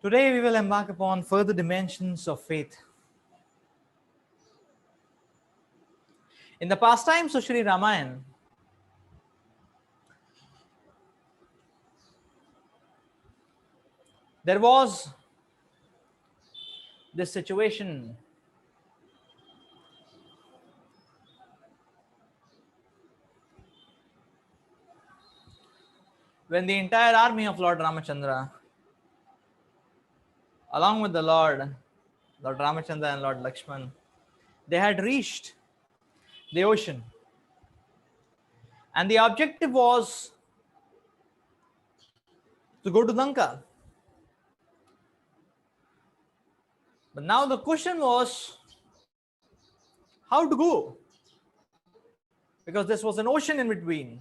Today we will embark upon further dimensions of faith. In the pastimes of Sri Ramayana, there was this situation when the entire army of Lord Ramachandra, along with the Lord Ramachandra and Lord Lakshman, they had reached the ocean. And the objective was to go to Lanka. But now the question was how to go, because this was an ocean in between.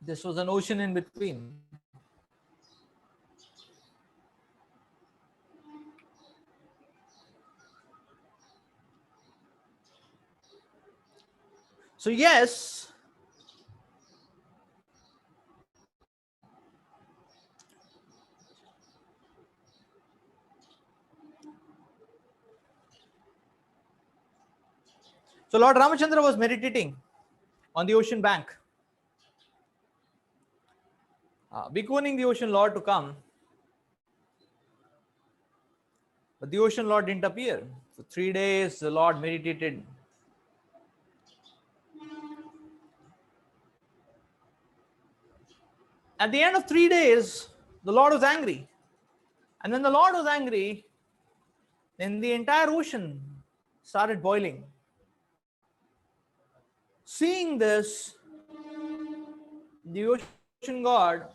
This was an ocean in between. So yes, so Lord Ramachandra was meditating on the ocean bank, beckoning the ocean Lord to come. But the ocean Lord didn't appear. For 3 days, the Lord meditated. At the end of 3 days, the Lord was angry. And when the Lord was angry, then the entire ocean started boiling. Seeing this, the ocean god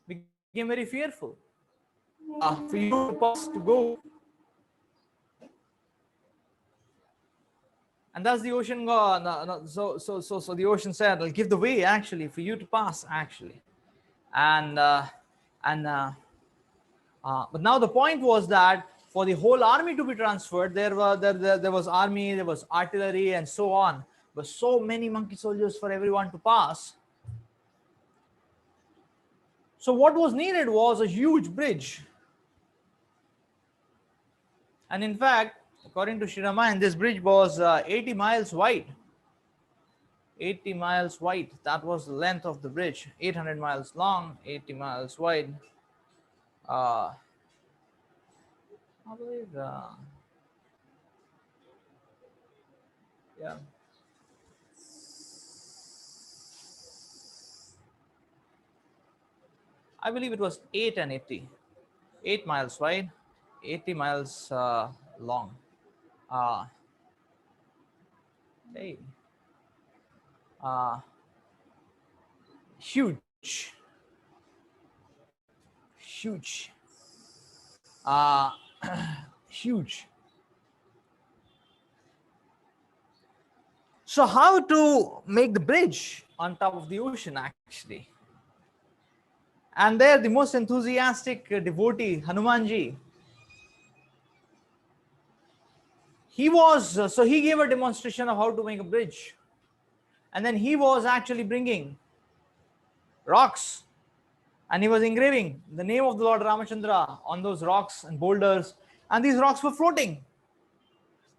became very fearful. For you to pass to go. And thus the ocean god, so the ocean said, I'll give the way actually for you to pass actually. And but now the point was that for the whole army to be transferred, there was army, there was artillery, and so on. But so many monkey soldiers for everyone to pass. So what was needed was a huge bridge. And in fact, according to Sri Ramayana, this bridge was 80 miles wide. 80 miles wide. That was the length of the bridge. 800 miles long, 80 miles wide. I believe, yeah. I believe it was 8 and 80. 8 miles wide, 80 miles long. Hey. Huge. Huge. Huge. So how to make the bridge on top of the ocean actually? And there the most enthusiastic devotee, Hanumanji, he was, so he gave a demonstration of how to make a bridge. And then he was actually bringing rocks and he was engraving the name of the Lord Ramachandra on those rocks and boulders. And these rocks were floating.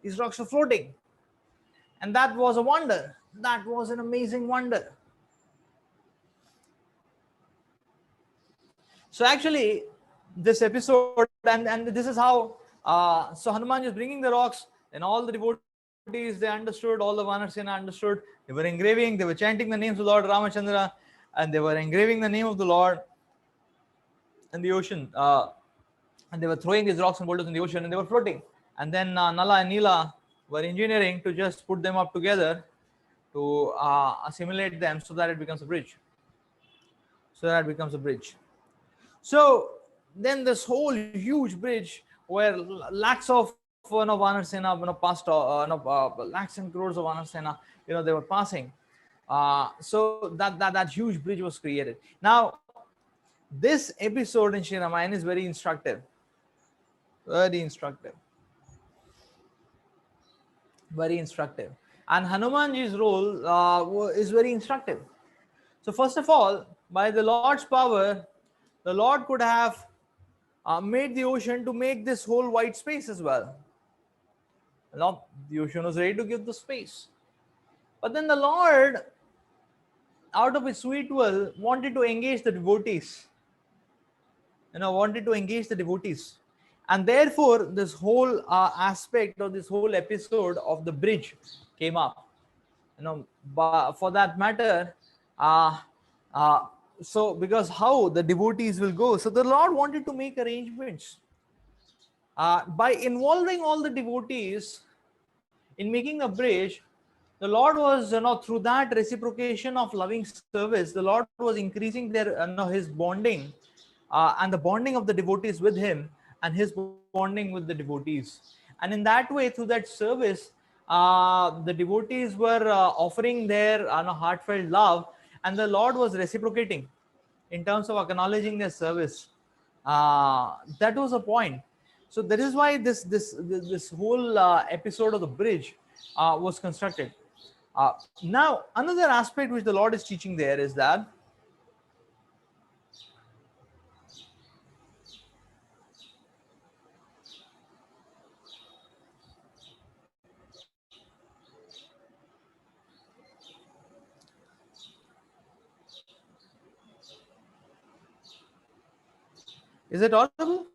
These rocks were floating. And that was a wonder. That was an amazing wonder. So actually, this episode, and this is how, so Hanuman is bringing the rocks, and all the devotees, they understood, all the Vanarasena understood. They were engraving, they were chanting the names of Lord Ramachandra, and they were engraving the name of the Lord in the ocean. And they were throwing these rocks and boulders in the ocean, and they were floating. And then Nala and Neela were engineering to just put them up together to assimilate them so that it becomes a bridge. So then this whole huge bridge where lakhs of Vanar Sena, past lakhs and crores of Vanar Sena, they were passing. So that huge bridge was created. Now, this episode in Sri Ramayana is very instructive. Very instructive. Very instructive. And Hanumanji's role is very instructive. So, first of all, by the Lord's power, the Lord could have made the ocean to make this whole white space as well. Now, the ocean was ready to give the space. But then the Lord, out of his sweet will, wanted to engage the devotees. Wanted to engage the devotees. And therefore, this whole aspect or this whole episode of the bridge came up. But for that matter, so because how the devotees will go, so the Lord wanted to make arrangements by involving all the devotees in making the bridge. The Lord was, through that reciprocation of loving service, the Lord was increasing their, his bonding and the bonding of the devotees with him and his bonding with the devotees. And in that way, through that service, the devotees were offering their heartfelt love, and the Lord was reciprocating in terms of acknowledging their service. That was a point. So that is why this whole episode of the bridge was constructed. Now, another aspect which the Lord is teaching there is that is it audible?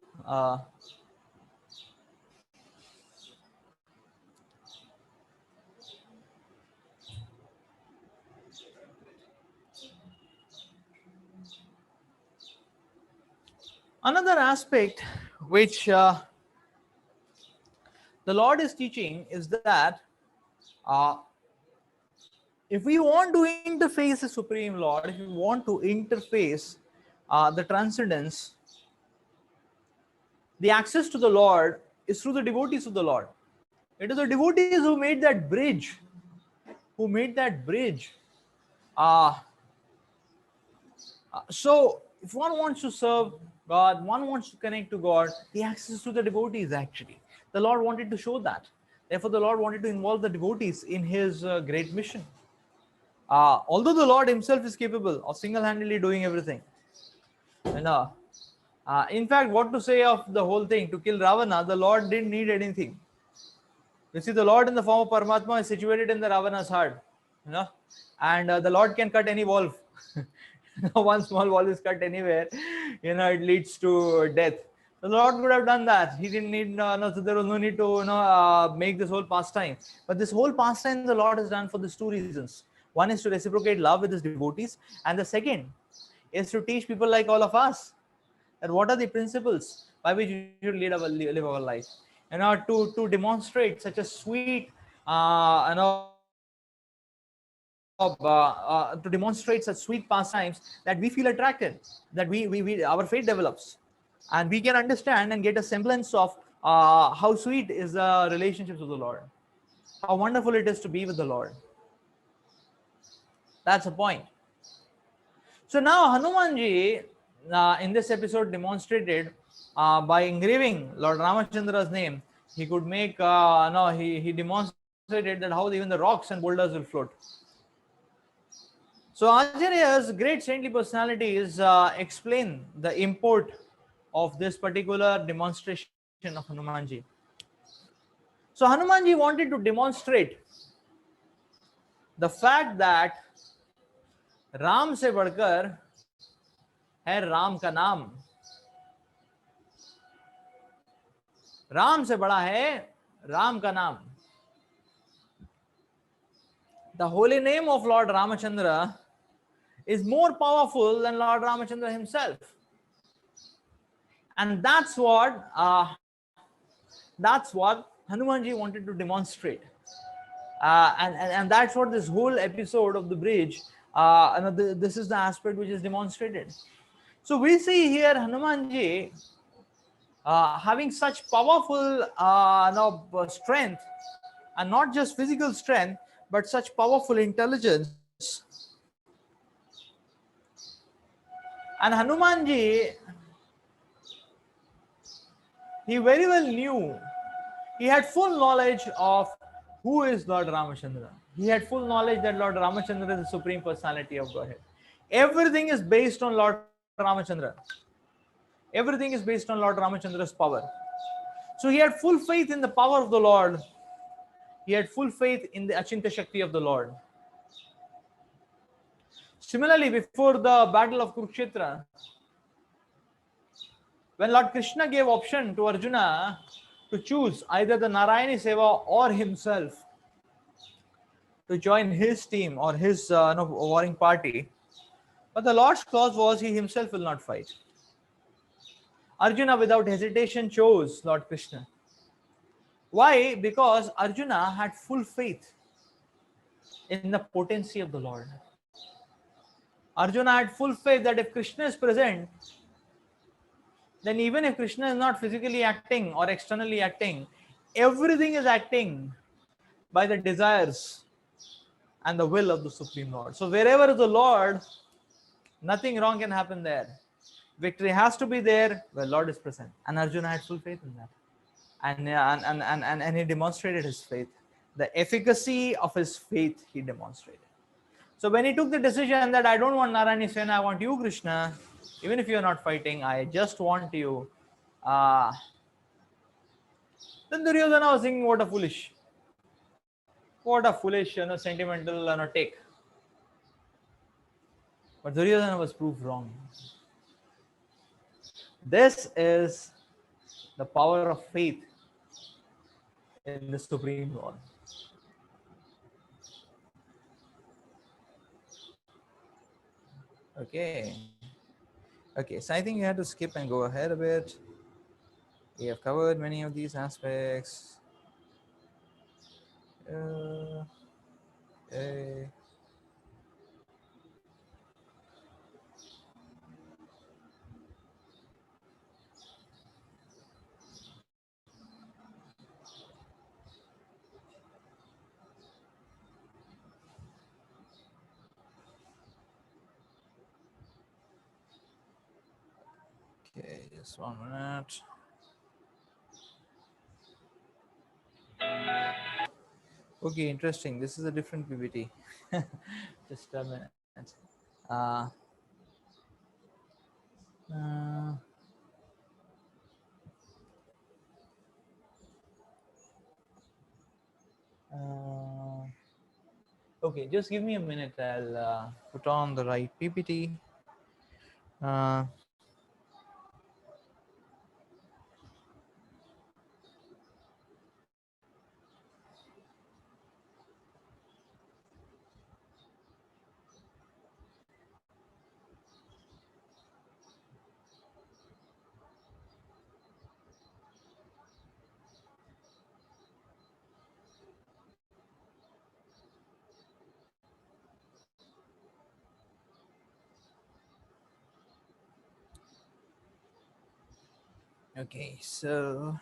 Another aspect which the Lord is teaching is that if we want to interface the Supreme Lord, if we want to interface the transcendence, the access to the Lord is through the devotees of the Lord. It is the devotees who made that bridge, Uh, so if one wants to serve God, one wants to connect to God, the access to the devotees actually. The Lord wanted to show that. Therefore, the Lord wanted to involve the devotees in his great mission. Although the Lord himself is capable of single-handedly doing everything. In fact, what to say of the whole thing? To kill Ravana, the Lord didn't need anything. You see, the Lord in the form of Paramatma is situated in the Ravana's heart. And the Lord can cut any valve. One small valve is cut anywhere, it leads to death. The Lord would have done that. He didn't need, so there was no need to make this whole pastime. But this whole pastime the Lord has done for these two reasons. One is to reciprocate love with his devotees, and the second is to teach people like all of us that what are the principles by which you should live our life. To demonstrate such a sweet, to demonstrate such sweet pastimes that we feel attracted, that we our faith develops, and we can understand and get a semblance of how sweet is the relationship with the Lord, how wonderful it is to be with the Lord. That's the point. So now Hanumanji in this episode demonstrated by engraving Lord Ramachandra's name, he could make he demonstrated that how even the rocks and boulders will float. So Acharya's great saintly personalities explain the import of this particular demonstration of Hanumanji. So Hanumanji wanted to demonstrate the fact that Ram से बढ़कर है राम का नाम, राम से बड़ा है राम का नाम. The holy name of Lord Ramachandra is more powerful than Lord Ramachandra himself, and that's what Hanumanji wanted to demonstrate, and that's what this whole episode of the bridge. This is the aspect which is demonstrated. So we see here Hanumanji having such powerful strength, and not just physical strength, but such powerful intelligence. And Hanumanji, he very well knew, he had full knowledge of who is Lord Ramachandra. He had full knowledge that Lord Ramachandra is the Supreme Personality of Godhead. Everything is based on Lord Ramachandra. Everything is based on Lord Ramachandra's power. So he had full faith in the power of the Lord. He had full faith in the Achinta Shakti of the Lord. Similarly, before the battle of Kurukshetra, when Lord Krishna gave option to Arjuna to choose either the Narayani Seva or himself to join his team or his warring party, but the Lord's clause was he himself will not fight. Arjuna without hesitation chose Lord Krishna. Why? Because Arjuna had full faith in the potency of the Lord. Arjuna had full faith that if Krishna is present, then even if Krishna is not physically acting or externally acting, everything is acting by the desires and the will of the Supreme Lord. So wherever is the Lord, nothing wrong can happen there. Victory has to be there where Lord is present. And Arjuna had full faith in that. And he demonstrated his faith. The efficacy of his faith he demonstrated. So when he took the decision that I don't want Narayani Sena, I want you, Krishna, even if you're not fighting, I just want you. Then Duryodhana was thinking, what a foolish, sentimental take. But Duryodhana was proved wrong. This is the power of faith in the Supreme Lord. Okay. Okay, so I think you had to skip and go ahead a bit. We have covered many of these aspects. Okay. Okay, just 1 minute. Okay, interesting. This is a different PPT. Just a minute. Uh, uh, okay, just give me a minute. I'll put on the right PPT. Uh, okay, so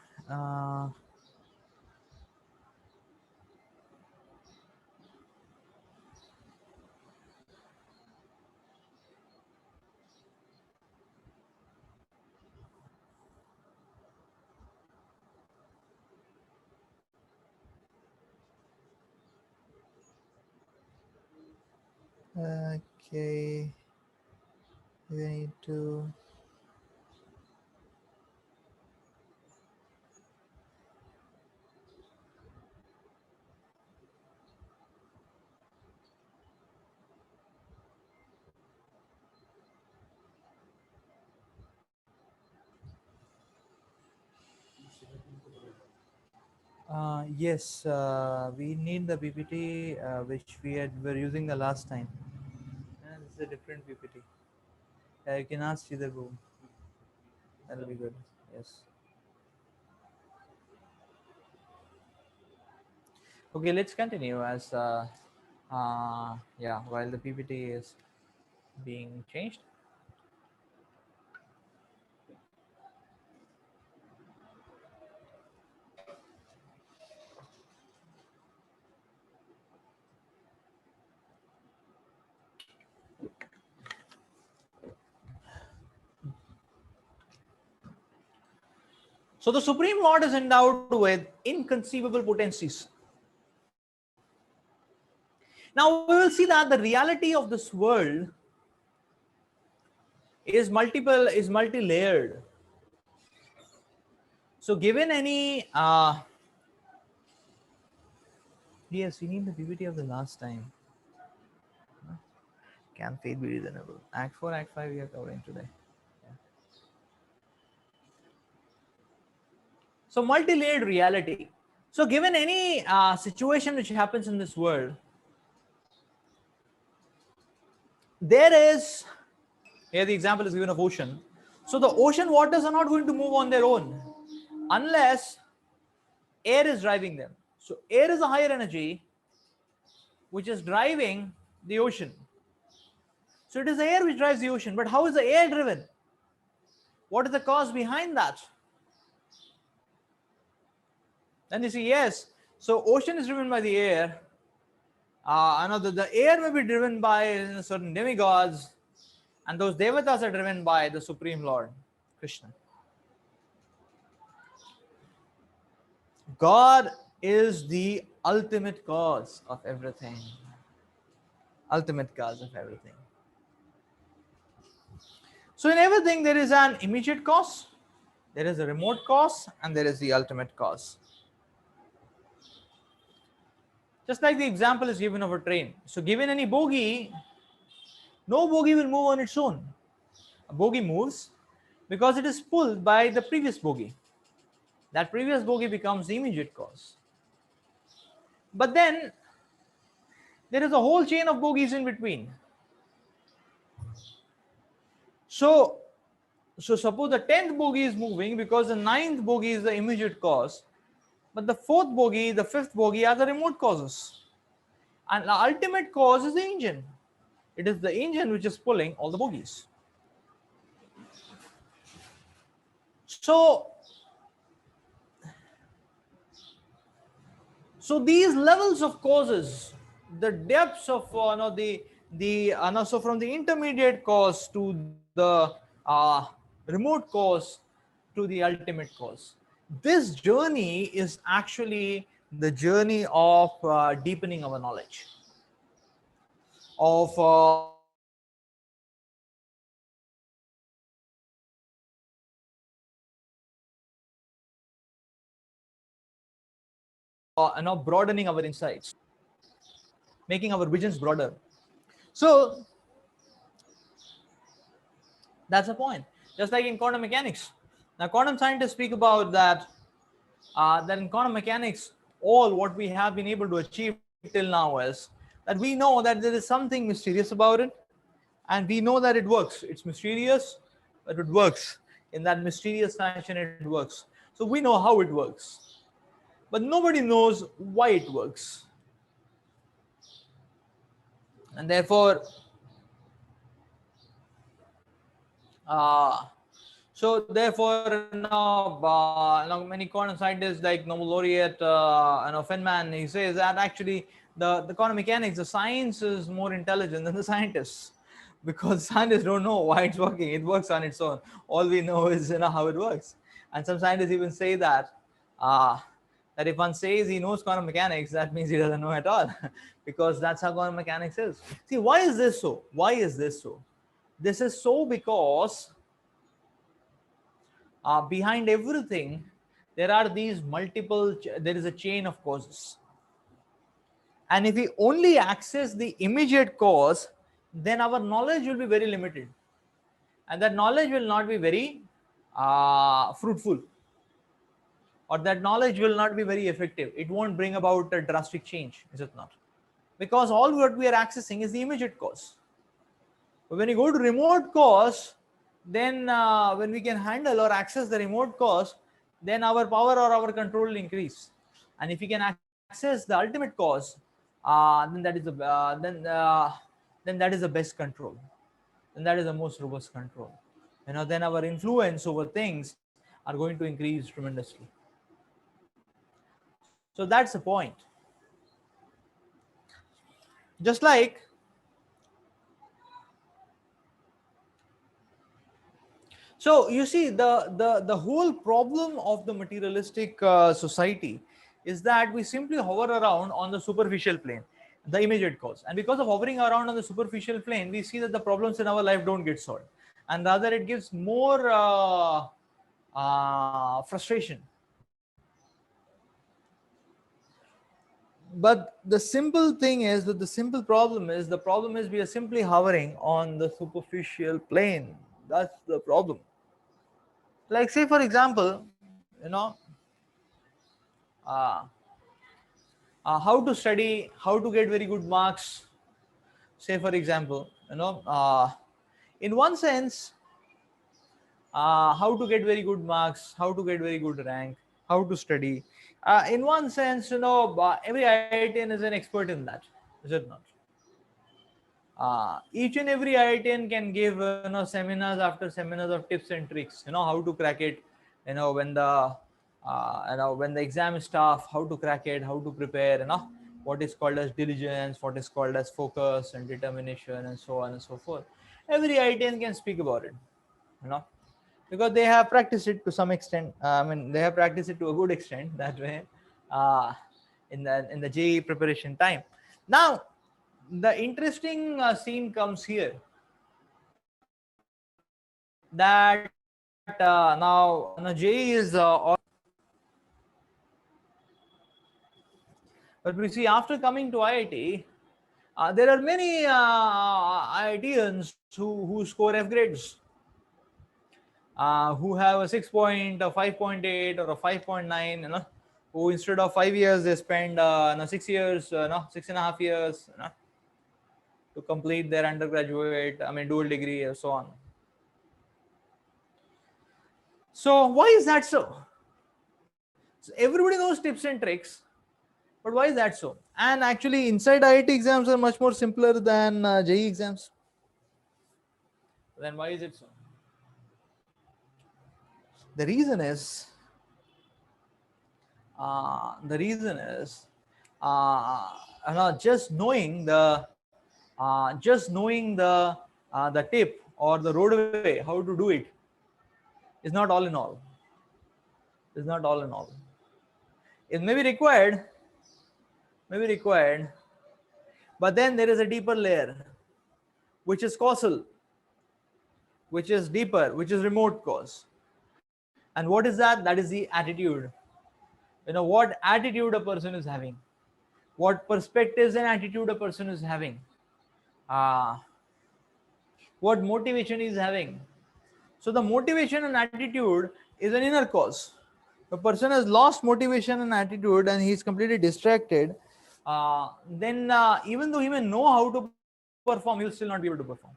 okay, we need to. Yes, we need the PPT which were using the last time. This is a different PPT. You can ask either go. That'll be good. Yes. Okay, let's continue as yeah, while the PPT is being changed. So the Supreme Lord is endowed with inconceivable potencies. Now we will see that the reality of this world is multi-layered. So given any yes, we need the PPT of the last time. Can faith be reasonable? Act 4, Act 5 we are covering today. Yeah. So multi-layered reality. So given any situation which happens in this world, there is, here the example is given of ocean. So the ocean waters are not going to move on their own unless air is driving them. So air is a higher energy which is driving the ocean. So it is the air which drives the ocean. But how is the air driven? What is the cause behind that? Then you see, yes, so ocean is driven by the air. Another, the air may be driven by certain demigods, and those devatas are driven by the Supreme Lord, Krishna. God is the ultimate cause of everything. Ultimate cause of everything. So in everything there is an immediate cause, there is a remote cause, and there is the ultimate cause. Just like the example is given of a train. So given any bogie, no bogie will move on its own. A bogie moves because it is pulled by the previous bogie. That previous bogie becomes the immediate cause. But then there is a whole chain of bogies in between. So suppose the 10th bogie is moving because the 9th bogie is the immediate cause, but the 4th bogie, the 5th bogie are the remote causes. And the ultimate cause is the engine. It is the engine which is pulling all the bogies. So these levels of causes, the depths of so from the intermediate cause to the remote cause to the ultimate cause. This journey is actually the journey of deepening our knowledge, of broadening our insights, making our visions broader. So that's the point. Just like in quantum mechanics. Now, quantum scientists speak about that in quantum mechanics, all what we have been able to achieve till now is that we know that there is something mysterious about it, and we know that it works. It's mysterious, but it works. In that mysterious fashion, it works. So we know how it works, but nobody knows why it works. And therefore, now many quantum scientists like Nobel laureate Feynman, he says that actually the quantum mechanics, the science is more intelligent than the scientists, because scientists don't know why it's working. It works on its own. All we know is how it works. And some scientists even say that that if one says he knows quantum mechanics, that means he doesn't know at all, because that's how quantum mechanics is. See, why is this so? Why is this so? This is so because behind everything there are these there is a chain of causes, and if we only access the immediate cause, then our knowledge will be very limited, and that knowledge will not be very fruitful, or that knowledge will not be very effective. It won't bring about a drastic change, is it not? Because all what we are accessing is the immediate cause. But when you go to remote cause, then when we can handle or access the remote cause, then our power or our control will increase. And if we can access the ultimate cause, then that is the best control. Then that is the most robust control. Then our influence over things are going to increase tremendously. So that's the point. Just like So you see, the whole problem of the materialistic society is that we simply hover around on the superficial plane, the immediate cause, and because of hovering around on the superficial plane, we see that the problems in our life don't get solved, and rather it gives more frustration. But the simple thing is that the problem is we are simply hovering on the superficial plane. That's the problem. Like, say for example, uh, how to study, how to get very good marks. Say for example, in one sense, how to get very good marks, how to get very good rank, how to study. In one sense, every IITian is an expert in that, is it not? Each and every IITian can give seminars after seminars of tips and tricks. How to crack it. When the exam is tough, how to crack it, how to prepare. What is called as diligence, what is called as focus and determination, and so on and so forth. Every IITian can speak about it. You know, because they have practiced it to some extent. They have practiced it to a good extent that way, uh, in the JEE preparation time. Now, the interesting scene comes here, that now JEE is but we see after coming to IIT, there are many IITians who score F grades, who have a 6 point, a 5.8, or a 5.9, who instead of 5 years they spend 6 years, 6.5 years, to complete their undergraduate, dual degree, and so on. So why is that so? So everybody knows tips and tricks, but why is that so? And actually, inside IIT exams are much more simpler than JEE exams. Then why is it so? The reason is, the reason is, just knowing the tip or the roadway how to do it is not all in all. Is not all in all. It may be required, but then there is a deeper layer, which is causal, which is deeper, which is remote cause. And what is that? That is the attitude. What attitude a person is having, what perspectives and attitude a person is having, uh, what motivation is having. So the motivation and attitude is an inner cause. The person has lost motivation and attitude and he is completely distracted. Then even though he may know how to perform, he will still not be able to perform.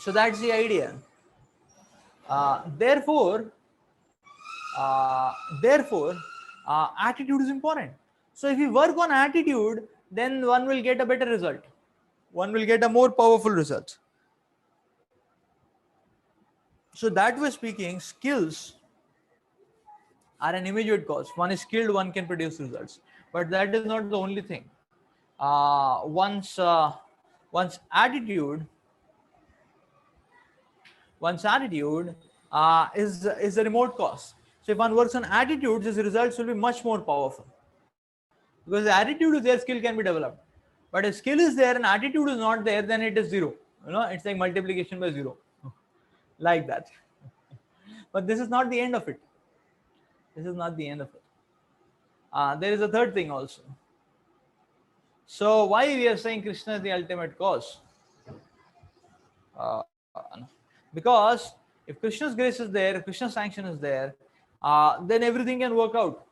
So that's the idea. Therefore, attitude is important. So if you work on attitude, then one will get a better result. One will get a more powerful result. So that way speaking, skills are an immediate cause. One is skilled, one can produce results. But that is not the only thing. One's attitude is a remote cause. So if one works on attitudes, his results will be much more powerful. Because the attitude is there, skill can be developed. But if skill is there and attitude is not there, then it is zero. It's like multiplication by zero, like that. But this is not the end of it. This is not the end of it. There is a third thing also. So why we are saying Krishna is the ultimate cause? Uh, because if Krishna's grace is there, if Krishna's sanction is there, then everything can work out,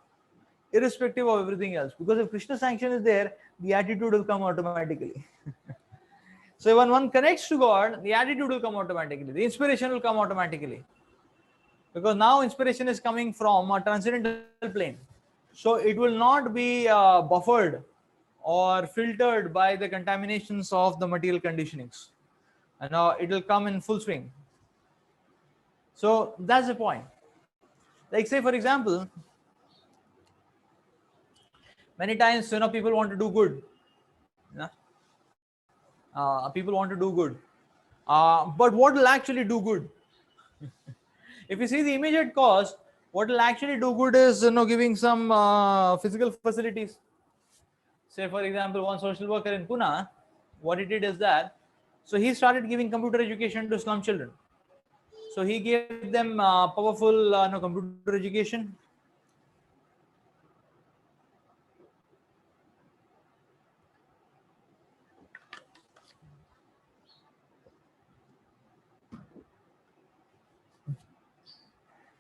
irrespective of everything else. Because if Krishna's sanction is there, the attitude will come automatically. So when one connects to God, the attitude will come automatically, the inspiration will come automatically. Because now inspiration is coming from a transcendental plane. So it will not be buffered or filtered by the contaminations of the material conditionings. And now it will come in full swing. So that's the point. Like, say for example, many times people want to do good. People want to do good. But what will actually do good? If you see the immediate cause, what will actually do good is giving some physical facilities. Say for example, one social worker in Pune, what he did is that, so he started giving computer education to slum children. So he gave them powerful computer education.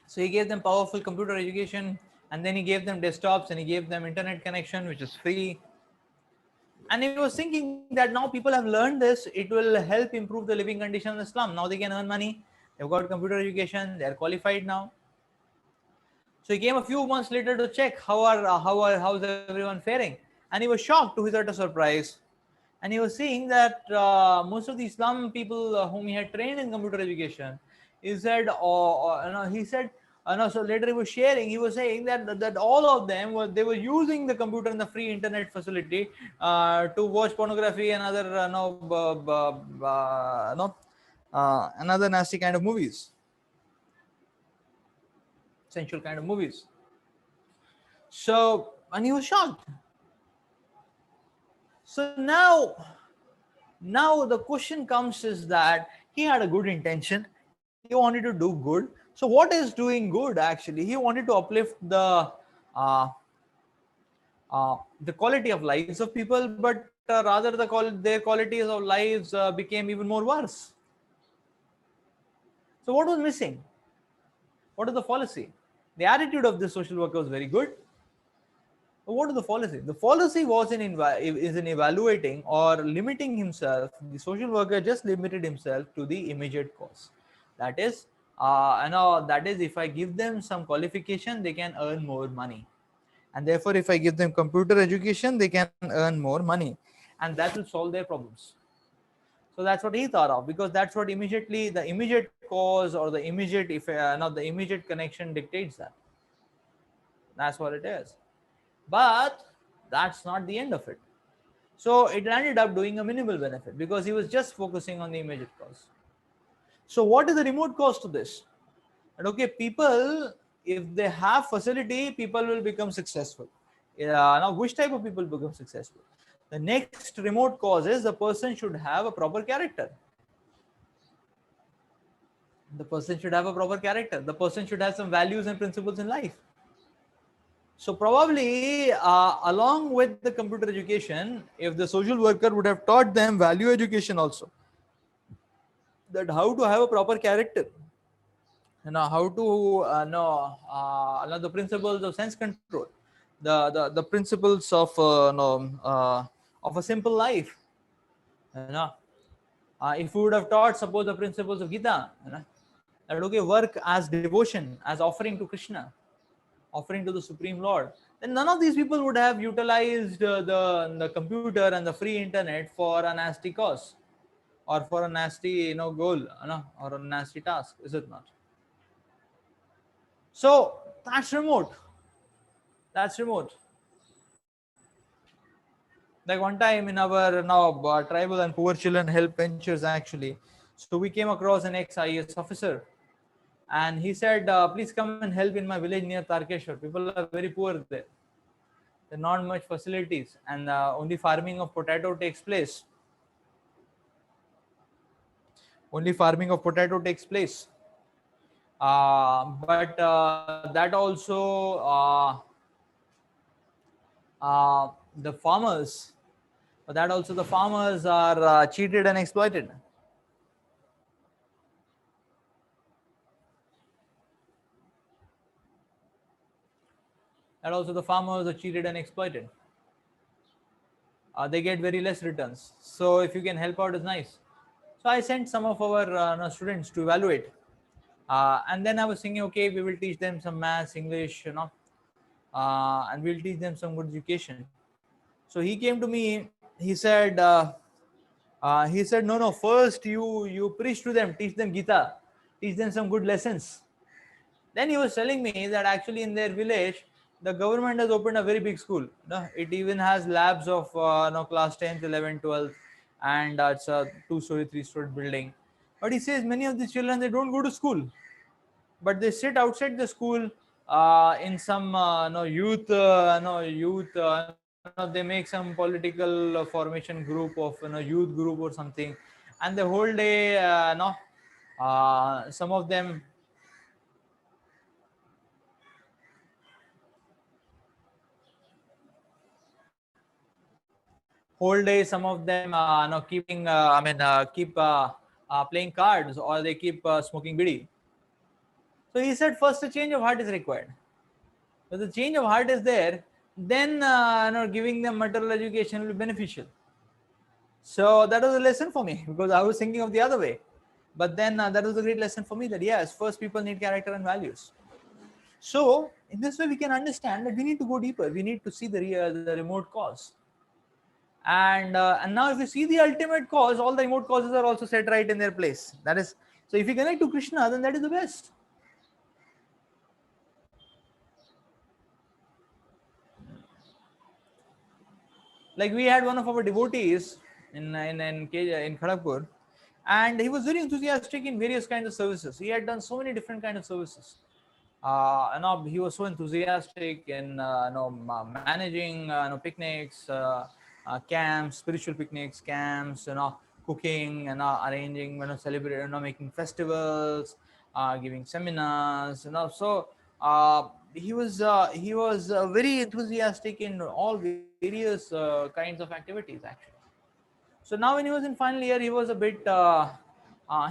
So he gave them powerful computer education, and then he gave them desktops, and he gave them internet connection, which is free. And he was thinking that now people have learned this, it will help improve the living condition in the slum. Now they can earn money. They've got computer education. They are qualified now. So he came a few months later to check how's everyone faring, and he was shocked to his utter surprise. And he was seeing that most of the slum people whom he had trained in computer education, he said, he said, no, so later he was sharing, he was saying that all of them were using the computer and the free internet facility to watch pornography and other another nasty kind of movies, sensual kind of movies. So, and he was shocked. So now the question comes is that he had a good intention. He wanted to do good. So what is doing good actually? He wanted to uplift uh, the quality of lives of people, but rather their qualities of lives became even more worse. So what was missing? What is the policy? The attitude of this social worker was very good. But what is the policy? The policy was in evaluating or limiting himself. The social worker just limited himself to the immediate cause. That is, that is, if I give them some qualification, they can earn more money, and therefore, if I give them computer education, they can earn more money, and that will solve their problems. So that's what he thought of, because that's what immediately the immediate cause or the immediate the immediate connection dictates that. That's what it is. But that's not the end of it. So it ended up doing a minimal benefit because he was just focusing on the immediate cause. So what is the remote cause to this? And okay, people, if they have facility, people will become successful. Now, which type of people become successful? The next remote cause is the person should have a proper character. The person should have a proper character. The person should have some values and principles in life. So probably along with the computer education, if the social worker would have taught them value education also, that how to have a proper character, how to know the principles of sense control, the principles of a simple life. If we would have taught, suppose, the principles of Gita, that okay, work as devotion, as offering to Krishna, offering to the Supreme Lord, then none of these people would have utilized the computer and the free internet for a nasty cause or for a nasty goal, or a nasty task, is it not? So that's remote. That's remote. Like one time in our tribal and poor children help ventures actually. So we came across an ex-IAS officer, and he said, "Please come and help in my village near Tarkeshwar. People are very poor there. There are not much facilities, and only farming of potato takes place. Only farming of potato takes place. But that also the farmers, the farmers are cheated and exploited." That also the farmers are cheated and exploited. They get very less returns. So if you can help out, is nice. So I sent some of our students to evaluate, and then I was thinking, okay, we will teach them some maths, English, and we'll teach them some good education. So he came to me. He said, no, first you preach to them, teach them Gita, teach them some good lessons. Then he was telling me that actually in their village, the government has opened a very big school. It even has labs of class 10th, 11th, 12th. and it's a 2-story, 3-story building. But he says many of the children, they don't go to school, but they sit outside the school in some no youth no youth no, they make some political formation group of youth group or something, and the whole day no some of them whole day some of them no keeping keep playing cards, or they keep smoking bidi. So he said first a change of heart is required. If the change of heart is there, then giving them material education will be beneficial. So that was a lesson for me because I was thinking of the other way. But then that was a great lesson for me that yes, first people need character and values. So in this way, we can understand that we need to go deeper. We need to see the remote cause. And now if you see the ultimate cause, all the remote causes are also set right in their place. That is, so if you connect to Krishna, then that is the best. Like we had one of our devotees in Kharagpur, and he was very enthusiastic in various kinds of services. He had done so many different kind of services. He was so enthusiastic in managing picnics, camps, spiritual picnics, camps, cooking, and arranging, celebrating, making festivals, giving seminars, he was very enthusiastic in all various kinds of activities actually. So now when he was in final year, he was a bit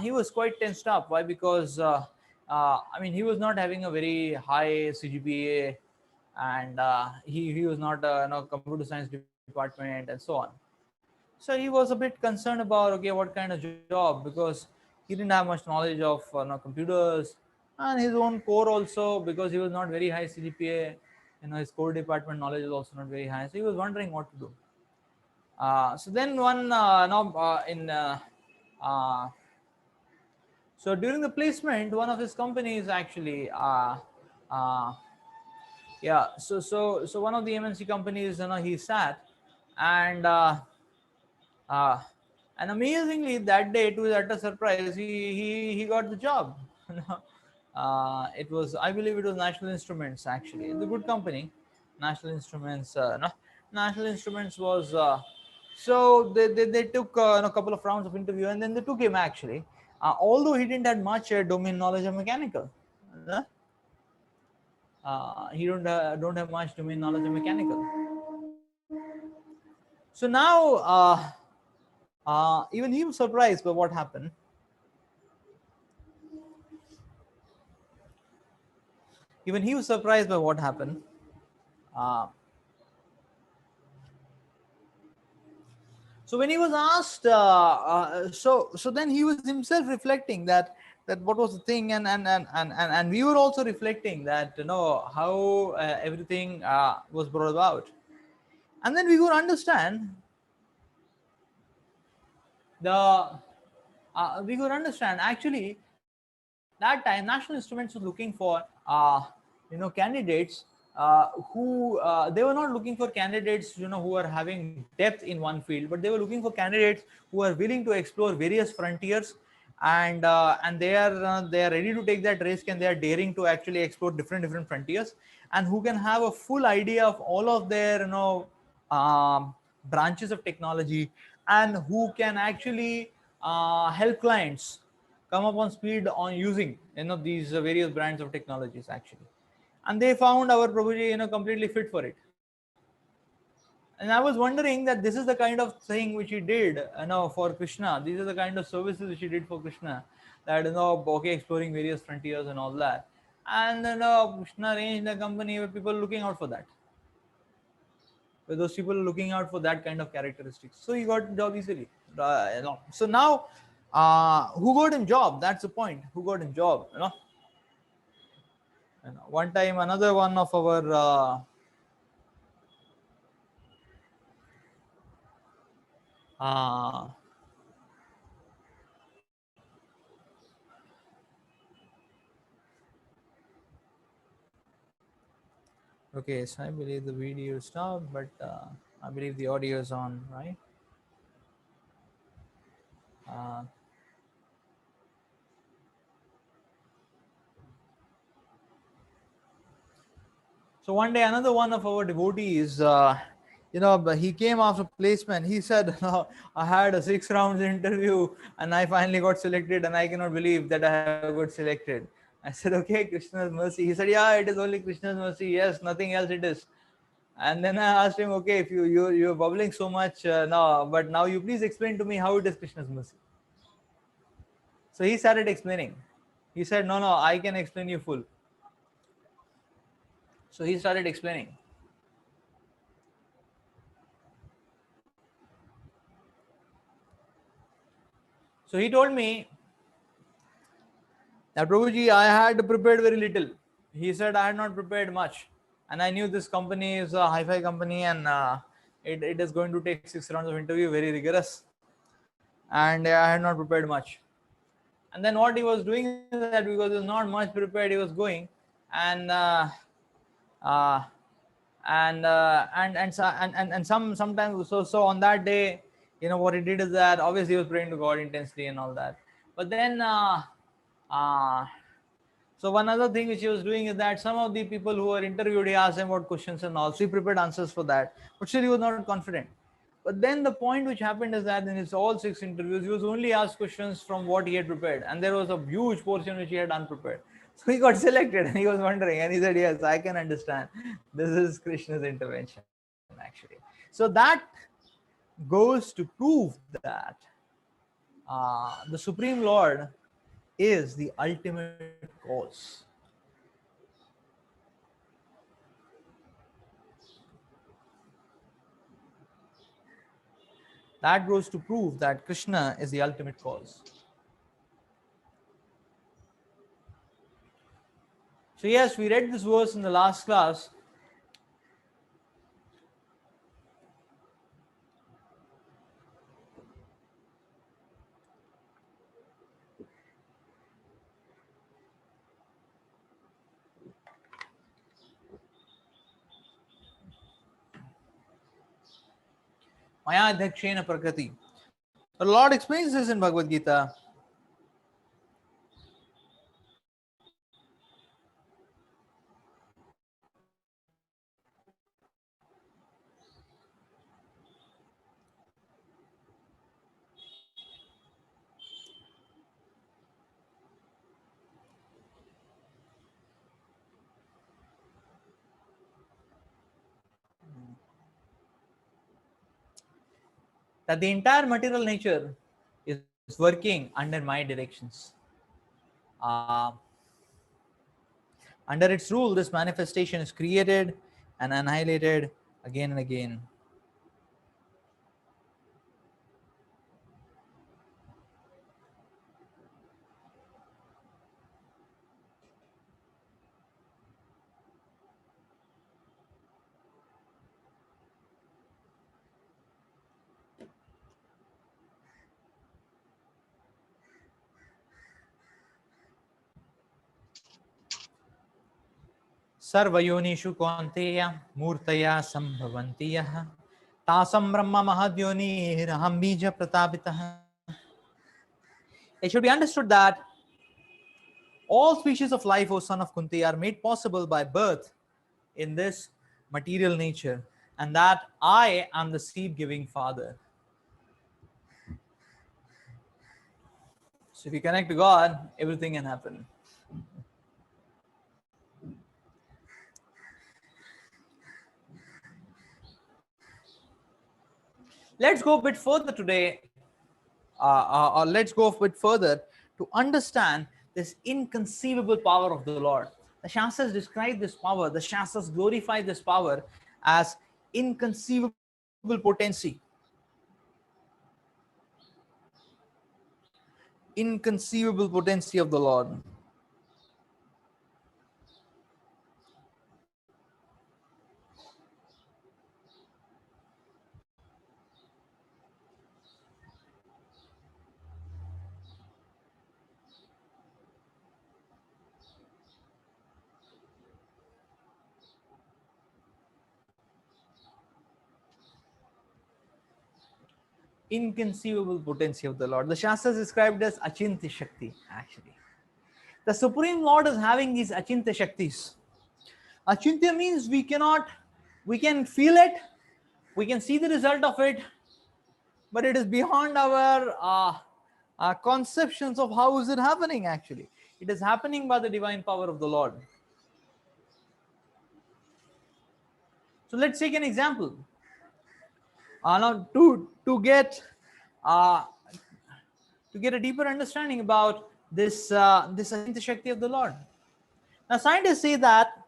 he was quite tensed up. Why? Because he was not having a very high CGPA, and he was not computer science department and so on. So he was a bit concerned about, okay, what kind of job, because he didn't have much knowledge of computers, and his own core also, because he was not very high CGPA. His core department knowledge is also not very high. So he was wondering what to do. So then one no, in uh, so during the placement, one of his companies actually uh, yeah, so one of the MNC companies, he sat, and uh, and amazingly that day, to his utter surprise, he got the job. It was, I believe it was National Instruments actually. It's a good company, National Instruments. No, National Instruments was they took a couple of rounds of interview, and then they took him actually. Although he didn't have much domain knowledge of mechanical, he don't have much domain knowledge of mechanical. So now even he was surprised by what happened. Even he was surprised by what happened. Uh, so when he was asked, so then he was himself reflecting that what was the thing, and we were also reflecting that how everything was brought about, and then we could understand the we could understand actually that time National Instruments was looking for candidates who they were not looking for candidates who are having depth in one field, but they were looking for candidates who are willing to explore various frontiers, and they are ready to take that risk, and they are daring to actually explore different frontiers, and who can have a full idea of all of their branches of technology, and who can actually help clients come up on speed on using these various brands of technologies actually. And they found our Prabhuji completely fit for it. And I was wondering that this is the kind of thing which he did for Krishna. These are the kind of services which he did for Krishna, that okay, exploring various frontiers and all that. And Krishna arranged a company where people are looking out for that, where those people are looking out for that kind of characteristics. So he got job easily. So now, who got him job? That's the point. Who got him job? One time, another one of our uh, okay, so I believe the video stopped, but I believe the audio is on, right? Uh, so one day, another one of our devotees, but he came after placement. He said, no, I had a 6 rounds interview and I finally got selected, and I cannot believe that I have got selected. I said, okay, Krishna's mercy. He said, yeah, it is only Krishna's mercy. Yes, nothing else it is. And then I asked him, okay, if you're bubbling so much now, but now you please explain to me how it is Krishna's mercy. So he started explaining. He said, no, I can explain you full. So he started explaining. So he told me that, Prabhuji, I had prepared very little. He said I had not prepared much. And I knew this company is a hi-fi company, and it is going to take 6 rounds of interview, very rigorous. And I had not prepared much. And then what he was doing is that, because he was not much prepared, he was going, and uh, and sometimes, so on that day, what he did is that obviously he was praying to God intensely and all that. But then uh, so one other thing which he was doing is that some of the people who were interviewed, he asked them what questions and all. So he prepared answers for that, but still he was not confident. But then the point which happened is that in his all 6 interviews, he was only asked questions from what he had prepared, and there was a huge portion which he had unprepared. So he got selected, and he was wondering, and he said, "Yes, I can understand. This is Krishna's intervention, actually." So that goes to prove that the Supreme Lord is the ultimate cause. That goes to prove that Krishna is the ultimate cause. So, yes, we read this verse in the last class. Maya Dhakshena Prakriti. The Lord explains this in Bhagavad Gita. That the entire material nature is working under my directions. Uh, Under its rule, this manifestation is created and annihilated again and again. सर्वयोनिषु कौन्तेय मूर्तया सम्भवन्ति यः तासं ब्रह्म महद्योनिरहं बीज प्रतापितः. It should be understood that all species of life, O son of Kunti, are made possible by birth in this material nature, and that I am the seed-giving father. So if you connect to God, everything can happen. Let's go a bit further today, or let's go a bit further to understand this inconceivable power of the Lord. The Shastras describe this power, the Shastras glorify this power as inconceivable potency. Inconceivable potency of the Lord. inconceivable potency of the Lord. The Shastras described as Achintya Shakti, actually. The Supreme Lord is having these Achintya Shaktis. Achintya means we can feel it, we can see the result of it, but it is beyond our conceptions of how is it happening actually. It is happening by the divine power of the Lord. So let's take an example. Now uh, to get a deeper understanding about this Achintya Shakti of the Lord. Now scientists say that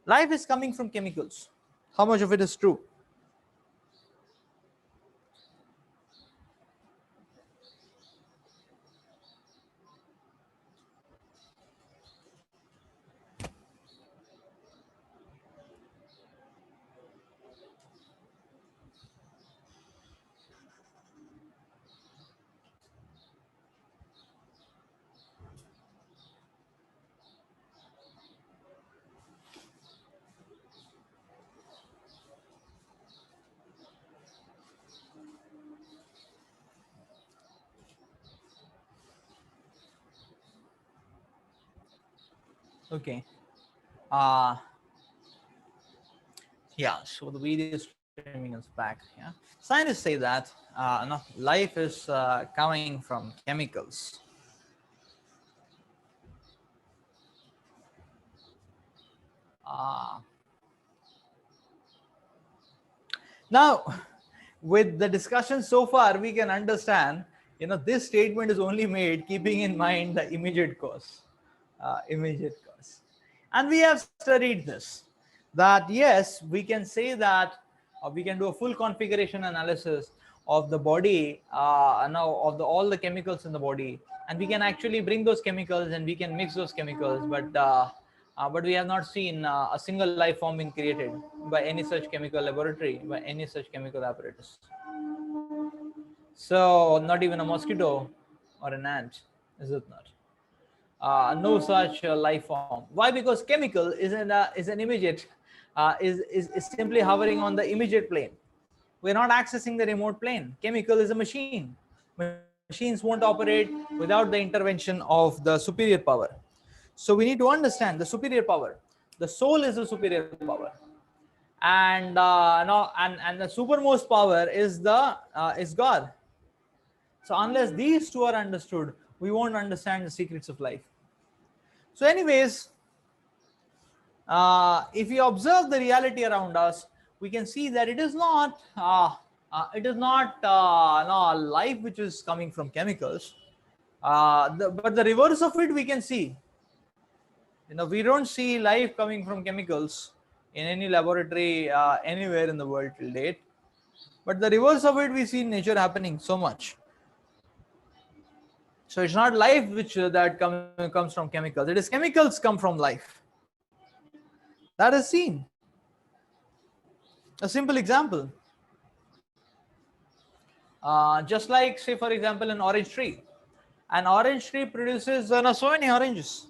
life is coming from chemicals. How much of it is true? Okay. Uh, yeah, so the video streaming is back. Yeah. Scientists say that no, life is coming from chemicals. Uh, Now, with the discussion so far, we can understand, this statement is only made keeping in mind the immediate cause, and we have studied this. That yes, we can say that we can do a full configuration analysis of the body, now of all the chemicals in the body, and we can actually bring those chemicals and we can mix those chemicals, but we have not seen a single life form being created by any such chemical laboratory, by any such chemical apparatus. So, not even a mosquito or an ant, is it not? No such life form. Why? Because chemical is an immediate, is simply hovering on the immediate plane. We're not accessing the remote plane. Chemical is a machine. Machines won't operate without the intervention of the superior power. So we need to understand the superior power. The soul is the superior power, and no, and the supermost power is God. So unless these two are understood, we won't understand the secrets of life. So, anyways, if we observe the reality around us, we can see that it is not no, life which is coming from chemicals, but the reverse of it we can see. We don't see life coming from chemicals in any laboratory anywhere in the world till date. But the reverse of it we see in nature happening so much. So it's not life which comes from chemicals. It is chemicals come from life. That is seen. A simple example. Just like, say, for example, an orange tree. An orange tree produces so many oranges.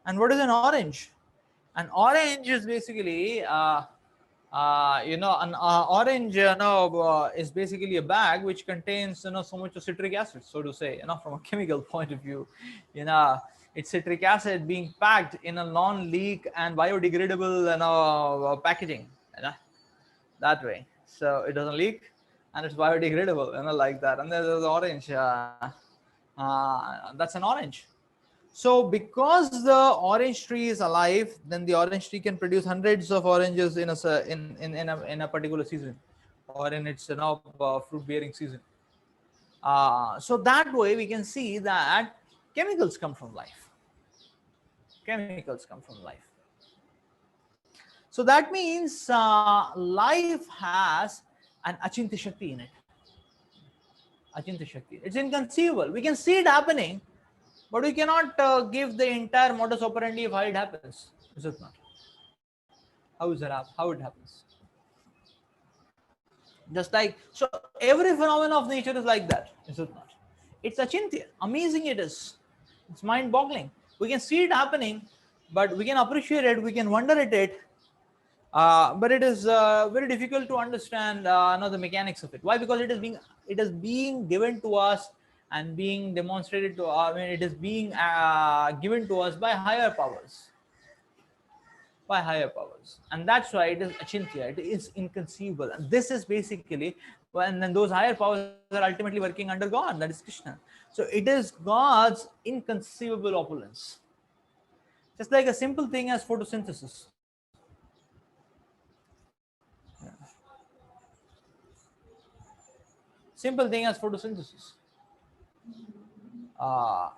And what is an orange? An orange is basically, an orange is basically a bag which contains so much of citric acid, so to say. From a chemical point of view, it's citric acid being packed in a non-leak and biodegradable packaging. That way, so it doesn't leak and it's biodegradable, like that. And there's orange. That's an orange. So because the orange tree is alive, then the orange tree can produce hundreds of oranges in a particular season, or in its fruit bearing season. So that way we can see that chemicals come from life. Chemicals come from life. So that means life has an Achintya Shakti in it. Achintya Shakti. It's inconceivable. We can see it happening, but we cannot give the entire modus operandi of how it happens. Is it not? How it happens? Just like, so every phenomenon of nature is like that. Is it not? It's Achintya. Amazing it is. It's mind-boggling. We can see it happening, but we can appreciate it. We can wonder at it, But it is very difficult to understand the mechanics of it. Why? Because it is being given to us and being demonstrated to. I mean, it is being given to us by higher powers, and that's why it is achintya. It is inconceivable, and this is basically when then those higher powers are ultimately working under God. That is Krishna. So it is God's inconceivable opulence, just like a simple thing as photosynthesis. Simple thing as photosynthesis. Uh,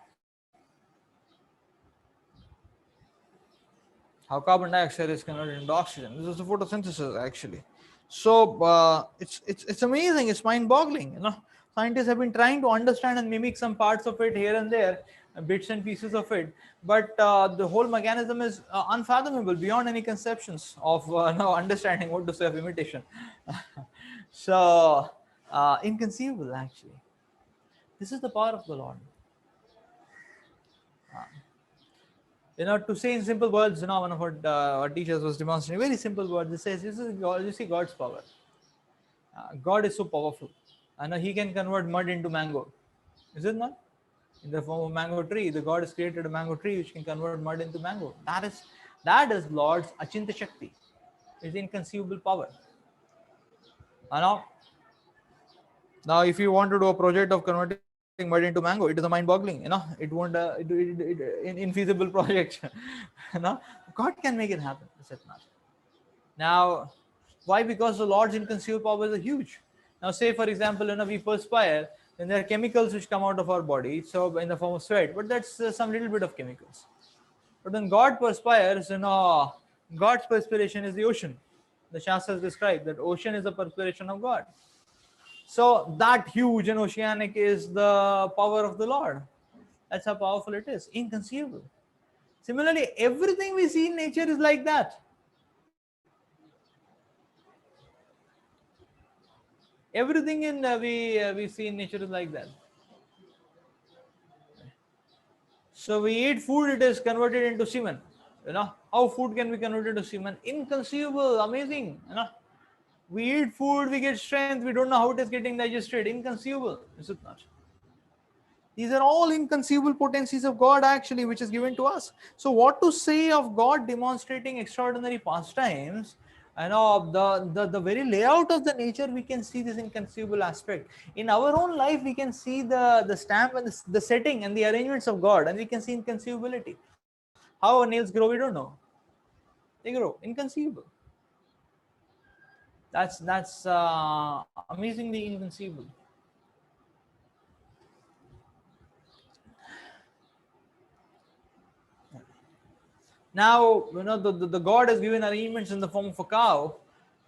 how carbon dioxide is converted into oxygen. This is the photosynthesis actually. So it's amazing. It's mind-boggling. Scientists have been trying to understand and mimic some parts of it here and there, bits and pieces of it, but the whole mechanism is unfathomable beyond any conceptions of no understanding. What to say of imitation? So inconceivable actually. This is the power of the Lord. To say in simple words, one of our teachers was demonstrating very simple words. He says, "This is God. You see God's power. God is so powerful. I know He can convert mud into mango. Is it not? In the form of mango tree, the God has created a mango tree which can convert mud into mango. That is Lord's Achinta Shakti. It's inconceivable power. Now, if you want to do a project of converting mud into mango, it is a mind-boggling. It won't infeasible project. you know, God can make it happen. Is it not? Now, why? Because the Lord's inconceivable powers are huge. Now, say for example, we perspire, then there are chemicals which come out of our body, so in the form of sweat, but that's some little bit of chemicals. But when God perspires, God's perspiration is the ocean. The Shastras describe that ocean is the perspiration of God. So that huge and oceanic is the power of the Lord. That's how powerful it is. Inconceivable. Similarly, everything we see in nature is like that. Everything in we see in nature is like that. So we eat food, it is converted into semen. How food can be converted to semen? Inconceivable, amazing. We eat food, we get strength, we don't know how it is getting digested. Inconceivable, is it not? These are all inconceivable potencies of God actually, which is given to us. So what to say of God demonstrating extraordinary pastimes? The very layout of the nature, we can see this inconceivable aspect. In our own life, we can see the stamp and the setting and the arrangements of God, and we can see inconceivability. How our nails grow, we don't know. They grow, inconceivable. That's amazingly inconceivable. Now, the God has given arrangements in the form of a cow.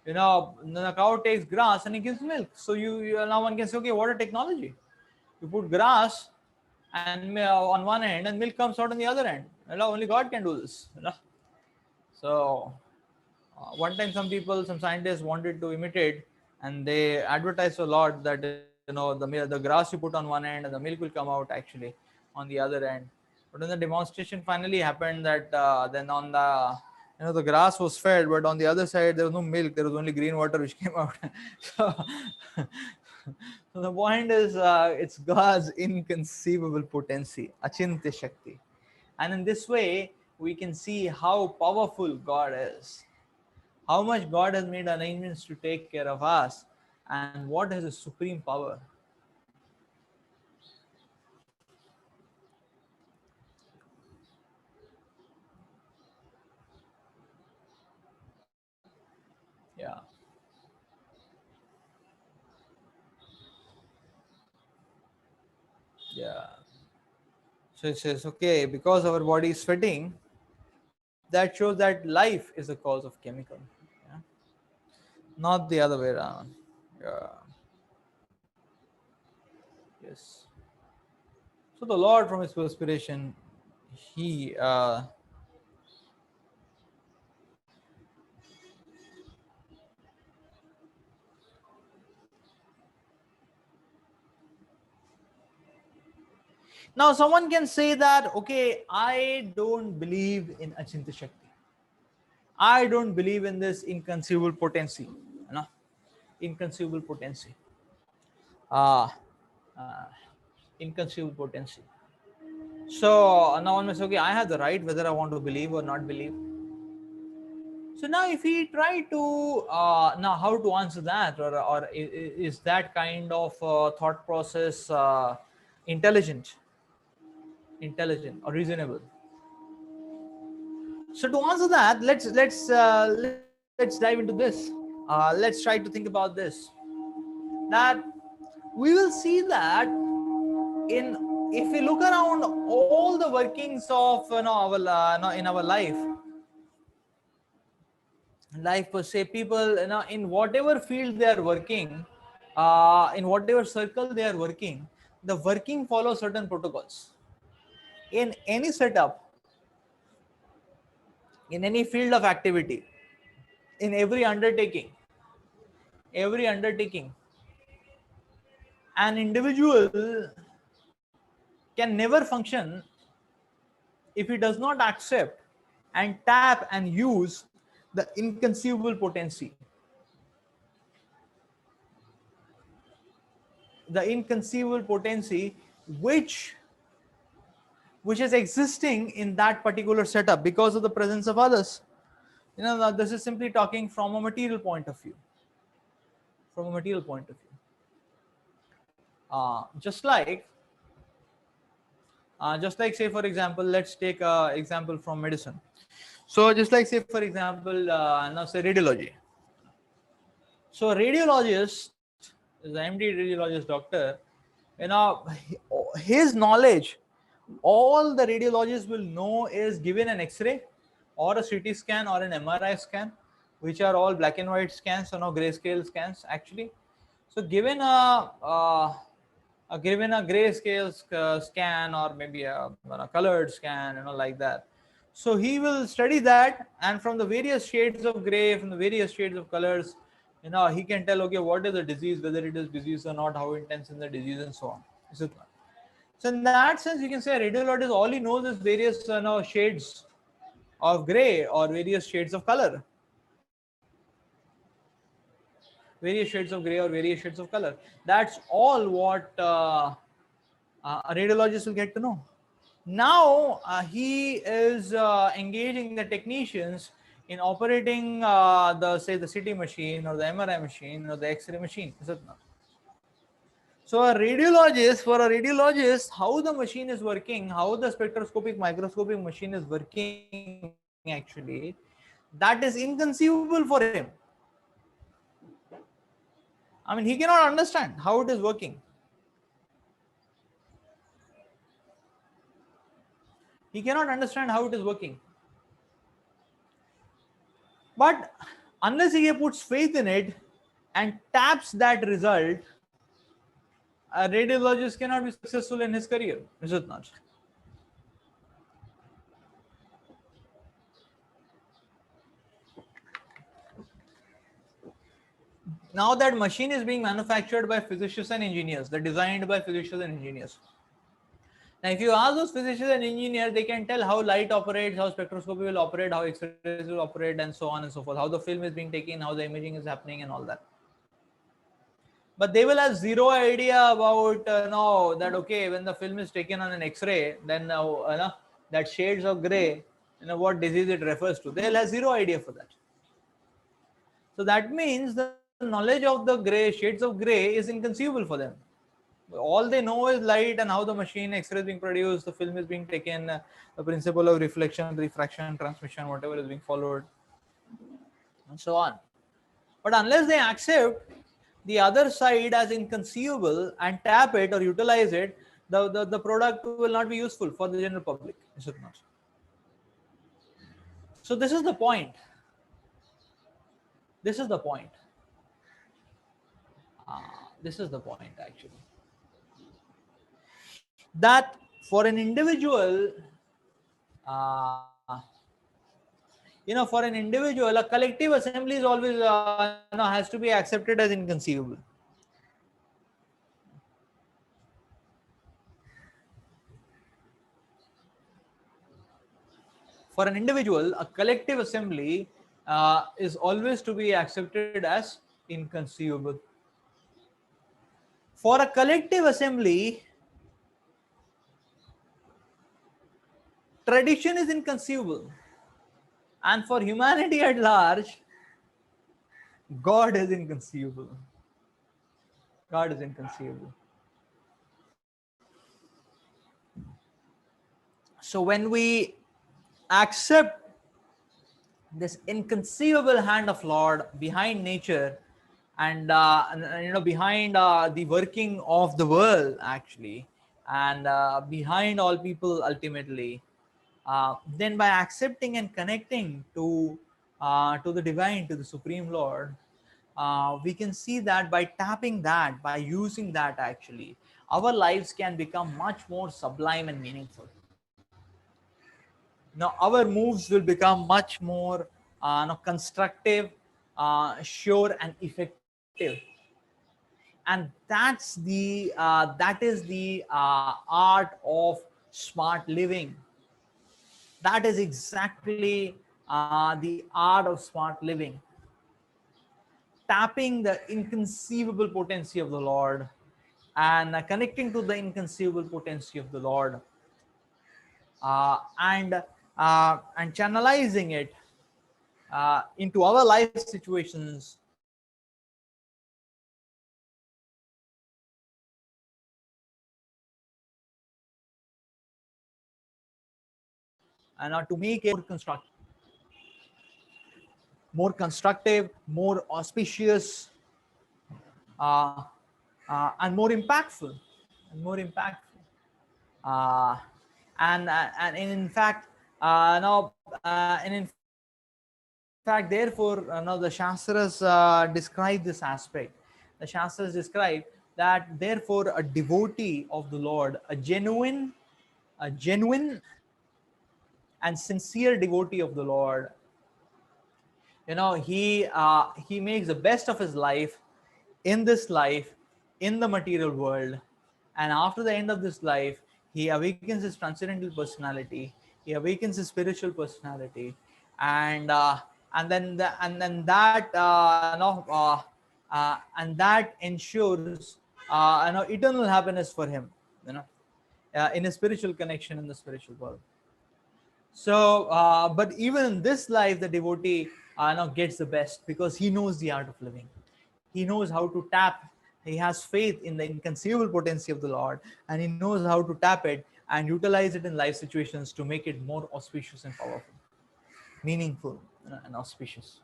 The cow takes grass and it gives milk. So you now one can say, okay, what a technology. You put grass and on one end and milk comes out on the other end. Only God can do this. So one time some scientists wanted to imitate, and they advertised a lot that the grass you put on one end and the milk will come out actually on the other end. But when the demonstration finally happened, that then on the grass was fed, but on the other side there was no milk, there was only green water which came out. so, so the point is, it's God's inconceivable potency, achintya shakti, and in this way we can see how powerful God is, how much God has made arrangements to take care of us, and what is His supreme power. Yeah, yeah. So it says, okay, because our body is sweating, that shows that life is the cause of chemical, yeah? Not the other way around. Yeah. Yes. So the Lord, from His perspiration, He now someone can say that, okay, I don't believe in Achinta Shakti. I don't believe in this inconceivable potency. You know, inconceivable potency. Uh, uh, Inconceivable potency. So now one may say, okay, I have the right whether I want to believe or not believe. So now, if we try to now how to answer that, or is that kind of thought process intelligent, intelligent or reasonable? So to answer that, let's dive into this. Let's try to think about this. That we will see that in if we look around all the workings of our in our life per se, people in whatever field they are working, in whatever circle they are working, the working follows certain protocols. In any setup, in any field of activity, in every undertaking, an individual can never function if he does not accept and tap and use the inconceivable potency, the inconceivable potency which which is existing in that particular setup because of the presence of others. This is simply talking from a material point of view. From a material point of view, just like say for example, let's take a example from medicine. So just like say for example, now say radiology. So a radiologist is an MD radiologist doctor. His knowledge, all the radiologist will know is given an X-ray or a CT scan or an MRI scan, which are all black and white scans, or no grayscale scans actually. So given a grayscale scan, or maybe a colored scan, like that. So he will study that, and from the various shades of gray, from the various shades of colors, he can tell, okay, what is the disease, whether it is disease or not, how intense is the disease, and so on. Is it not? So in that sense, you can say a radiologist, all he knows is various shades of gray or various shades of color, various shades of gray or various shades of color. That's all what a radiologist will get to know. Now he is engaging the technicians in operating the say the CT machine or the MRI machine or the X-ray machine. Is it not? So for a radiologist, how the machine is working, how the spectroscopic microscopic machine is working actually, that is inconceivable for him. I mean, he cannot understand how it is working. He cannot understand how it is working. But unless he puts faith in it and taps that result, a radiologist cannot be successful in his career, is it not? Now that machine is being manufactured by physicians and engineers, they're designed by physicians and engineers. Now, if you ask those physicians and engineers, they can tell how light operates, how spectroscopy will operate, how X-rays will operate, and so on and so forth, how the film is being taken, how the imaging is happening, and all that. But they will have zero idea about no, that okay, when the film is taken on an X-ray, then that shades of gray, what disease it refers to. They'll have zero idea for that. So that means the knowledge of the gray, shades of gray, is inconceivable for them. All they know is light and how the machine X-ray is being produced, the film is being taken, the principle of reflection, refraction, transmission, whatever is being followed, and so on. But unless they accept the other side as inconceivable and tap it or utilize it, the product will not be useful for the general public. Is it not? So this is the point. This is the point. This is the point actually. That for an individual, uh, for an individual, a collective assembly is always has to be accepted as inconceivable. For an individual, a collective assembly is always to be accepted as inconceivable. For a collective assembly, tradition is inconceivable. And for humanity at large, God is inconceivable. God is inconceivable. So when we accept this inconceivable hand of Lord behind nature, and behind the working of the world actually, and behind all people ultimately, then by accepting and connecting to the divine, to the supreme Lord, we can see that by tapping that, by using that, actually our lives can become much more sublime and meaningful. Now our moves will become much more constructive, sure and effective. And that is the art of smart living. That is exactly the art of smart living, tapping the inconceivable potency of the Lord, and connecting to the inconceivable potency of the Lord, and channelizing it into our life situations, and to make it more constructive, more constructive, more auspicious, uh, and more impactful, and more impactful. Uh, and in fact, now and in fact, therefore, now the Shastras describe this aspect. The Shastras describe that therefore a devotee of the Lord, a genuine and sincere devotee of the Lord, he makes the best of his life in this life, in the material world, and after the end of this life he awakens his transcendental personality, he awakens his spiritual personality, and then that and that ensures eternal happiness for him, you know in a spiritual connection in the spiritual world. So, but even in this life, the devotee now gets the best because he knows the art of living. He knows how to tap. He has faith in the inconceivable potency of the Lord, and he knows how to tap it and utilize it in life situations to make it more auspicious and powerful, meaningful, and auspicious.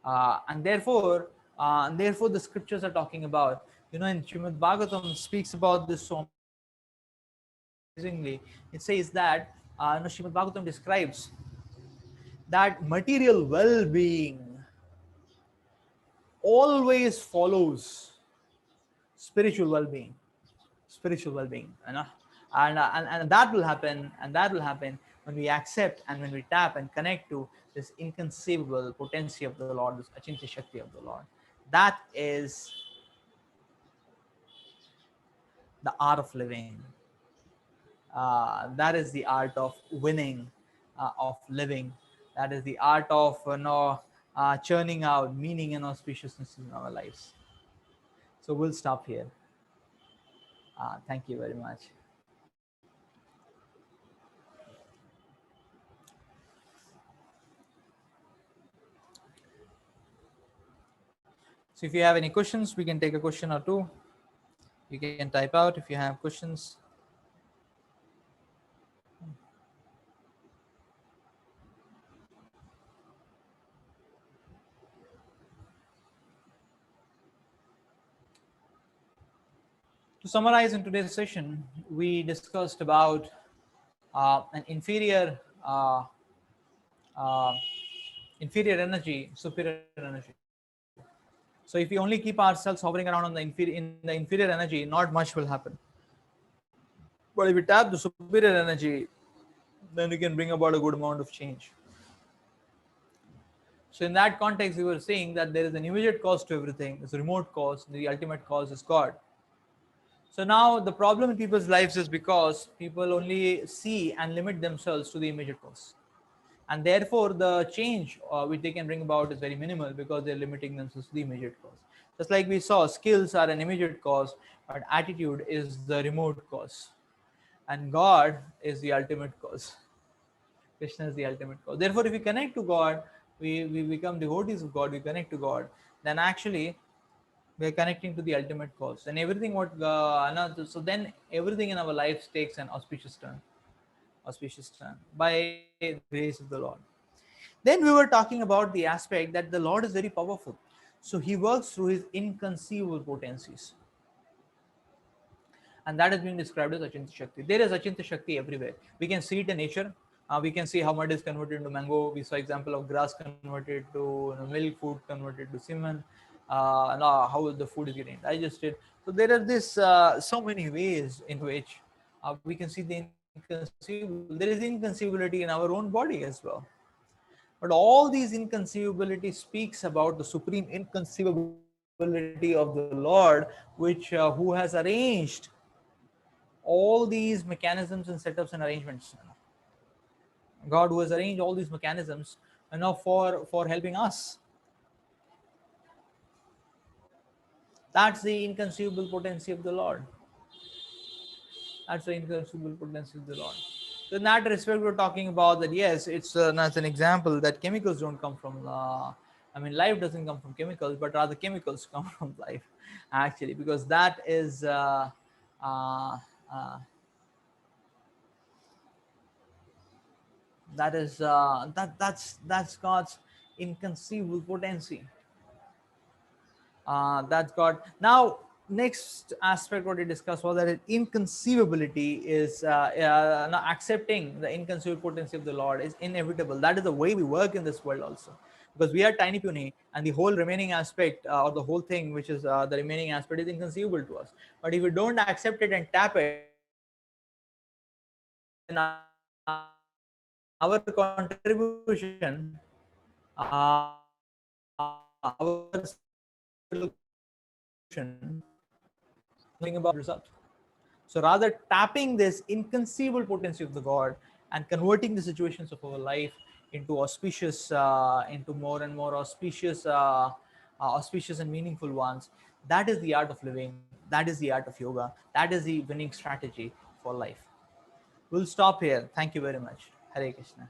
And therefore, the scriptures are talking about. In Srimad Bhagavatam speaks about this so amazingly. It says that Srimad Bhagavatam describes that material well-being always follows spiritual well-being. Spiritual well-being, and that will happen when we accept and when we tap and connect to this inconceivable potency of the Lord, this achintya shakti of the Lord. That is the art of living. That is the art of winning, of living. That is the art of churning out meaning and auspiciousness in our lives. So we'll stop here. Thank you very much. So if you have any questions, we can take a question or two. You can type out if you have questions. To summarize in today's session, we discussed about an uh, inferior energy, superior energy. So if we only keep ourselves hovering around on in the inferior energy, not much will happen. But if we tap the superior energy, then we can bring about a good amount of change. So in that context, we were saying that there is an immediate cause to everything. There's a remote cause. The ultimate cause is God. So now the problem in people's lives is because people only see and limit themselves to the immediate cause. and therefore the change which they can bring about is very minimal because they're limiting themselves to the immediate cause. Just like we saw, skills are an immediate cause, but attitude is the remote cause, and God is the ultimate cause. Krishna is the ultimate cause. Therefore, if we connect to God, we become devotees of God, we connect to God, then actually we are connecting to the ultimate cause. And everything what so then everything in our lives takes an auspicious turn by the grace of the Lord. Then we were talking about the aspect that the Lord is very powerful. So he works through his inconceivable potencies. And that is being described as Achinta Shakti. There is Achinta Shakti everywhere. We can see it in nature. We can see how mud is converted into mango. We saw example of grass converted to milk, food converted to semen, and how the food is getting digested. So there are this so many ways in which we can see the inconceivable. There is inconceivability in our own body as well. But all these inconceivability speaks about the supreme inconceivability of the Lord, which who has arranged all these mechanisms and setups and arrangements. God who has arranged all these mechanisms, for helping us. That's the inconceivable potency of the Lord. That's the inconceivable potency of the Lord. So in that respect, we're talking about that. Yes, it's that's an example that chemicals don't come from. I mean, life doesn't come from chemicals, but rather chemicals come from life, actually, because that is uh, uh, that's God's inconceivable potency. That's God. Now, next aspect what we discussed was that inconceivability is accepting the inconceivable potency of the Lord is inevitable. That is the way we work in this world also, because we are tiny puny, and the whole remaining aspect or the whole thing, which is the remaining aspect, is inconceivable to us. But if we don't accept it and tap it, then our contribution, our solution, nothing about results. So rather tapping this inconceivable potency of the God and converting the situations of our life into auspicious, into more and more auspicious and meaningful ones. That is the art of living. That is the art of yoga. That is the winning strategy for life. We'll stop here. Thank you very much. Hare Krishna.